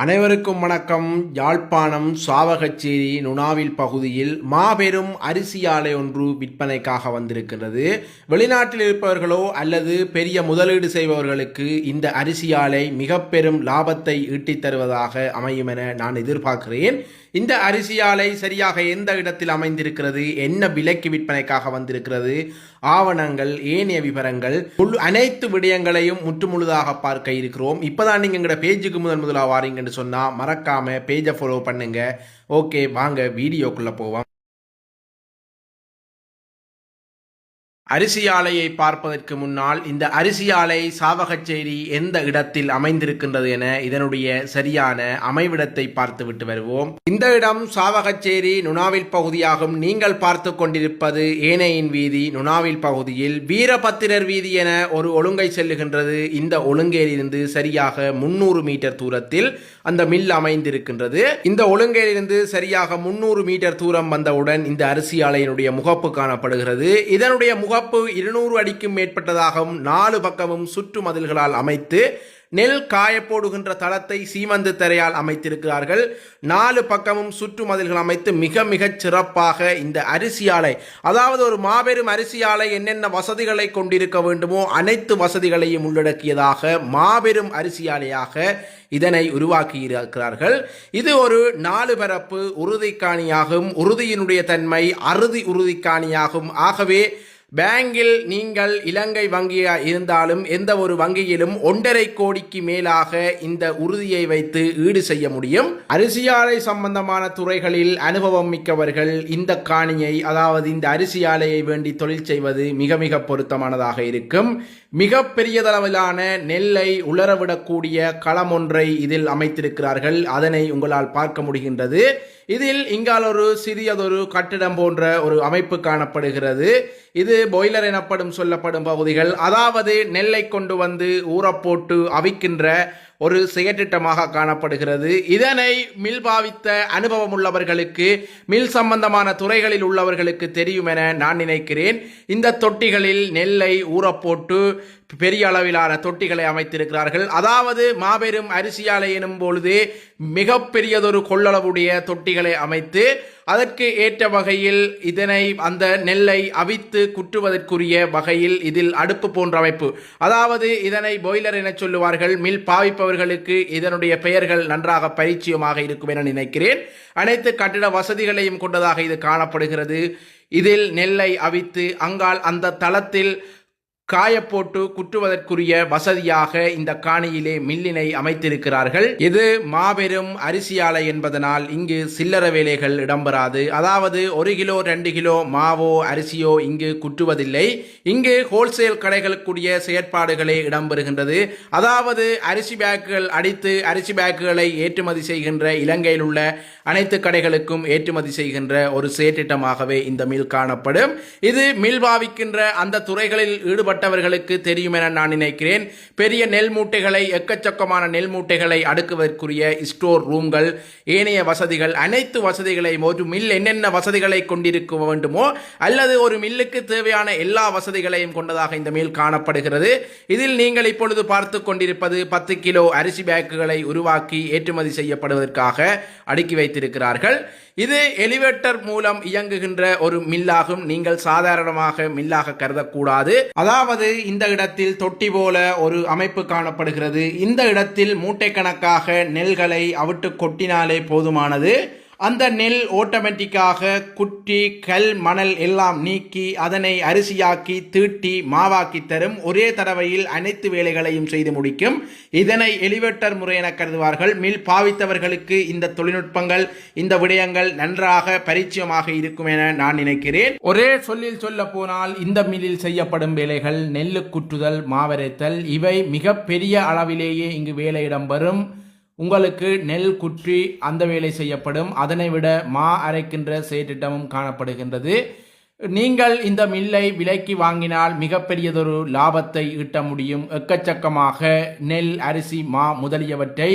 அனைவருக்கும் வணக்கம். யாழ்ப்பாணம் சாவகச்சேரி நுணாவில் பகுதியில் மாபெரும் அரிசி ஆலை ஒன்று விற்பனைக்காக வந்திருக்கிறது. வெளிநாட்டில் இருப்பவர்களோ அல்லது பெரிய முதலீடு செய்பவர்களுக்கு இந்த அரிசி ஆலை மிக பெரும் லாபத்தை ஈட்டித் தருவதாக அமையும் என நான் எதிர்பார்க்கிறேன். இந்த அரிசி ஆலை சரியாக எந்த இடத்தில் அமைந்திருக்கிறது, என்ன விலைக்கு விற்பனைக்காக வந்திருக்கிறது, ஆவணங்கள், ஏனைய விவரங்கள், அனைத்து விடயங்களையும் முற்றுமுழுதாக பார்க்க இருக்கிறோம். இப்பதான் நீங்க எங்களோட பேஜுக்கு முதலாக வாரீங்கன்னு சொன்னா மறக்காம பேஜை ஃபாலோ பண்ணுங்க. ஓகே, வாங்க வீடியோக்குள்ள போவோம். அரிசி ஆலையை பார்ப்பதற்கு முன்னால் இந்த அரிசி ஆலை சாவகச்சேரி எந்த இடத்தில் அமைந்திருக்கின்றது என இதனுடைய சரியான அமைவிடத்தை பார்த்துவிட்டு வருவோம். இந்த இடம் சாவகச்சேரி நுணாவில் பகுதியாகும். நீங்கள் பார்த்து கொண்டிருப்பது ஏனையின் வீதி நுணாவில் பகுதியில் வீரபத்திரர் வீதி என ஒரு ஒழுங்கை செல்லுகின்றது. இந்த ஒழுங்கையிலிருந்து சரியாக 300 மீட்டர் தூரத்தில் அந்த மில் அமைந்திருக்கின்றது. இந்த ஒழுங்கையிலிருந்து சரியாக 300 மீட்டர் தூரம் வந்தவுடன் இந்த அரிசி ஆலையினுடைய முகப்பு காணப்படுகிறது. இதனுடைய முகப்பு 200 அடிக்கும் மேற்பட்டதாகவும் 4 பக்கமும் சுற்று மதில்களால் அமைத்து நெல் காய போடுகின்ற தளத்தை சீமந்து தரையால் அமைத்திருக்கிறார்கள். 4 பக்கமும் சுற்று மதில்கள் அமைத்து மிக மிக சிறப்பாக இந்த அரிசி ஆலை, அதாவது ஒரு மாபெரும் அரிசி ஆலை என்னென்ன வசதிகளை கொண்டிருக்க வேண்டுமோ அனைத்து வசதிகளையும் உள்ளடக்கியதாக மாபெரும் அரிசி ஆலையாக இதனை உருவாக்கி இருக்கிறார்கள். இது ஒரு 4 பரப்பு உறுதிக்காணியாகும். உறுதியினுடைய தன்மை அறுதி உறுதிக்காணியாகும். ஆகவே பேங்கில் நீங்கள் இலங்கை வங்கியாக இருந்தாலும் எந்த ஒரு வங்கியிலும் 1.5 கோடிக்கு மேலாக இந்த உறுதியை வைத்து ஈடு செய்ய முடியும். அரிசி ஆலை சம்பந்தமான துறைகளில் அனுபவம் மிக்கவர்கள் இந்த காணியை, அதாவது இந்த அரிசி ஆலையை வேண்டி தொழில் செய்வது மிக மிக பொருத்தமானதாக இருக்கும். மிக பெரியதளவிலான நெல்லை உலரவிடக்கூடிய களம் ஒன்றை இதில் அமைத்திருக்கிறார்கள். அதனை உங்களால் பார்க்க முடிகின்றது. இதில் இங்கால் ஒரு சிறியதொரு கட்டிடம் போன்ற ஒரு அமைப்பு காணப்படுகிறது. இது பாய்லர் எனப்படும் சொல்லப்படும் பகுதிகள், அதாவது நெல்லை கொண்டு வந்து ஊறப்போட்டு அவிக்கின்ற ஒரு செயற்றிட்டமாக காணப்படுகிறது. இதனை மில் பாவித்த அனுபவம் உள்ளவர்களுக்கு, மில் சம்பந்தமான துறைகளில் உள்ளவர்களுக்கு தெரியும் என நான் நினைக்கிறேன். இந்த தொட்டிகளில் நெல்லை ஊறப்போட்டு பெரிய அளவிலான தொட்டிகளை அமைத்திருக்கிறார்கள். அதாவது மாபெரும் அரிசி ஆலை எனும் பொழுது மிக பெரியதொரு கொள்ளளவுடைய தொட்டிகளை அமைத்து அதற்கு ஏற்ற வகையில் இதனை அந்த நெல்லை அவித்து குற்றுவதற்குரிய வகையில் இதில் அடுப்பு போன்ற அமைப்பு, அதாவது இதனை பாய்லர் என சொல்லுவார்கள். மில் பாவிப்பவர்களுக்கு இதனுடைய பெயர்கள் நன்றாக பரிச்சயமாக இருக்கும் என நினைக்கிறேன். அனைத்து கட்டிட வசதிகளையும் கொண்டதாக இது காணப்படுகிறது. இதில் நெல்லை அவித்து அங்கால் அந்த தளத்தில் காயப்போட்டு குற்றுவதற்குரிய வசதியாக இந்த காணியிலே மில்லினை அமைத்திருக்கிறார்கள். இது மாபெரும் அரிசி ஆலை என்பதனால் இங்கு சில்லறை வேலைகள் இடம்பெறாது. அதாவது 1 கிலோ 2 கிலோ மாவோ அரிசியோ இங்கு குற்றுவதில்லை. இங்கு ஹோல்சேல் கடைகளுக்குரிய செயற்பாடுகளே இடம்பெறுகின்றது. அதாவது அரிசி பேக்குகள் அடித்து அரிசி பேக்குகளை ஏற்றுமதி செய்கின்ற இலங்கையில் உள்ள அனைத்து கடைகளுக்கும் ஏற்றுமதி செய்கின்ற ஒரு செயற்றிட்டமாகவே இந்த மில் காணப்படும். இது மில் பாவிக்கின்ற அந்த துறைகளில் ஈடுபட்டவர்களுக்கு தெரியும் என நான் நினைக்கிறேன். பெரிய நெல் மூட்டைகளை, எக்கச்சக்கமான நெல் மூட்டைகளை அடுக்குவதற்குரிய ஸ்டோர் ரூம்கள், ஏனைய வசதிகள், அனைத்து வசதிகளையும் ஒரு மில் என்னென்ன வசதிகளை கொண்டிருக்க வேண்டுமோ அல்லது ஒரு மில்லுக்கு தேவையான எல்லா வசதிகளையும் கொண்டதாக இந்த மில் காணப்படுகிறது. இதில் நீங்கள் இப்பொழுது பார்த்து கொண்டிருப்பது 10 கிலோ அரிசி பேக்குகளை உருவாக்கி ஏற்றுமதி செய்யப்படுவதற்காக அடுக்கி வைத்திருக்கிறார்கள். இது எலிவேட்டர் மூலம் இயங்குகின்ற ஒரு மில்லாகும். நீங்கள் சாதாரணமாக மில்லாக கருதக்கூடாது. அதாவது இந்த இடத்தில் தொட்டி போல ஒரு அமைப்பு காணப்படுகிறது. இந்த இடத்தில் மூட்டை கணக்காக நெல்களை அவிட்டு கொட்டினாலே போதுமானது. அந்த நெல் ஆட்டோமேட்டிக்காக குட்டி, கல், மணல் எல்லாம் நீக்கி அதனை அரிசியாக்கி தீட்டி மாவாக்கி தரும். ஒரே தடவையில் அனைத்து வேலைகளையும் செய்து முடிக்கும். இதனை எலிவேட்டர் முறை என கருதுவார்கள். மில் பாவித்தவர்களுக்கு இந்த தொழில்நுட்பங்கள், இந்த விடயங்கள் நன்றாக பரிச்சயமாக இருக்கும் என நான் நினைக்கிறேன். ஒரே சொல்லில் சொல்ல போனால் இந்த மில்லில் செய்யப்படும் வேலைகள் நெல்லு குற்றுதல், மாவரைத்தல், இவை மிக பெரிய அளவிலேயே இங்கு வேலை இடம்பெறும். உங்களுக்கு நெல் குற்றி அந்த வேலை செய்யப்படும். அதனை விட மா அரைக்கின்ற செயற்றிட்டமும் காணப்படுகின்றது. நீங்கள் இந்த மில்லை விலைக்கு வாங்கினால் மிகப்பெரியதொரு லாபத்தை ஈட்ட முடியும். எக்கச்சக்கமாக நெல், அரிசி, மா முதலியவற்றை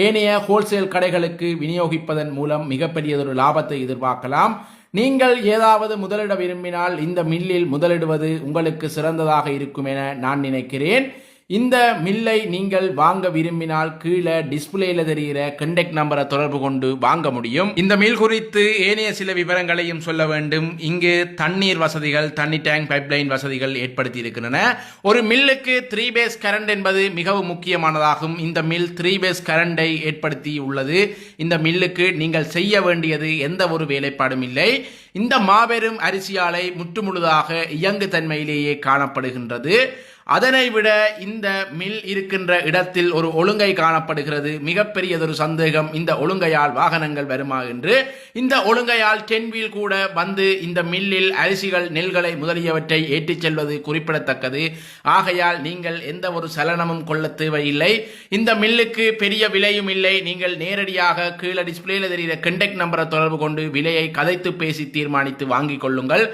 ஏனைய ஹோல்சேல் கடைகளுக்கு விநியோகிப்பதன் மூலம் மிகப்பெரியதொரு லாபத்தை எதிர்பார்க்கலாம். நீங்கள் ஏதாவது முதலிட விரும்பினால் இந்த மில்லில் முதலிடுவது உங்களுக்கு சிறந்ததாக இருக்கும் என நான் நினைக்கிறேன். இந்த மில்லை நீங்கள் வாங்க விரும்பினால் கீழே டிஸ்பிளேல தெரிகிற கண்டெக்ட் நம்பரை தொடர்பு கொண்டு வாங்க முடியும். இந்த மில் குறித்து ஏனைய சில விவரங்களையும் சொல்ல வேண்டும். இங்கு தண்ணீர் வசதிகள், தண்ணி டேங்க், பைப்லைன் வசதிகள் ஏற்படுத்தி இருக்கின்றன. ஒரு மில்லுக்கு 3 பேஸ் கரண்ட் என்பது மிகவும் முக்கியமானதாகும். இந்த மில் 3 பேஸ் கரண்டை ஏற்படுத்தி உள்ளது. இந்த மில்லுக்கு நீங்கள் செய்ய வேண்டியது எந்த ஒரு வேலைப்பாடும் இல்லை. இந்த மாபெரும் அரிசி ஆலை முற்றுமுழுதாக இயங்கு தன்மையிலேயே காணப்படுகின்றது. அதனை விட இந்த மில் இருக்கின்ற இடத்தில் ஒரு ஒழுங்கை காணப்படுகிறது. மிகப்பெரியதொரு சந்தேகம், இந்த ஒழுங்கையால் வாகனங்கள் வருமா என்று. இந்த ஒழுங்கையால் 10 வீல் கூட வந்து இந்த மில்லில் அரிசிகள், நெல்களை முதலியவற்றை ஏற்றிச் செல்வது குறிப்பிடத்தக்கது. ஆகையால் நீங்கள் எந்த ஒரு சலனமும் கொள்ள தேவையில்லை. இந்த மில்லுக்கு பெரிய விலையும் இல்லை. நீங்கள் நேரடியாக கீழே டிஸ்பிளேல தெரிகிற கண்டெக்ட் நம்பரை தொடர்பு கொண்டு விலையை கதைத்து பேசி தீர்மானித்து வாங்கிக் கொள்ளுங்கள்.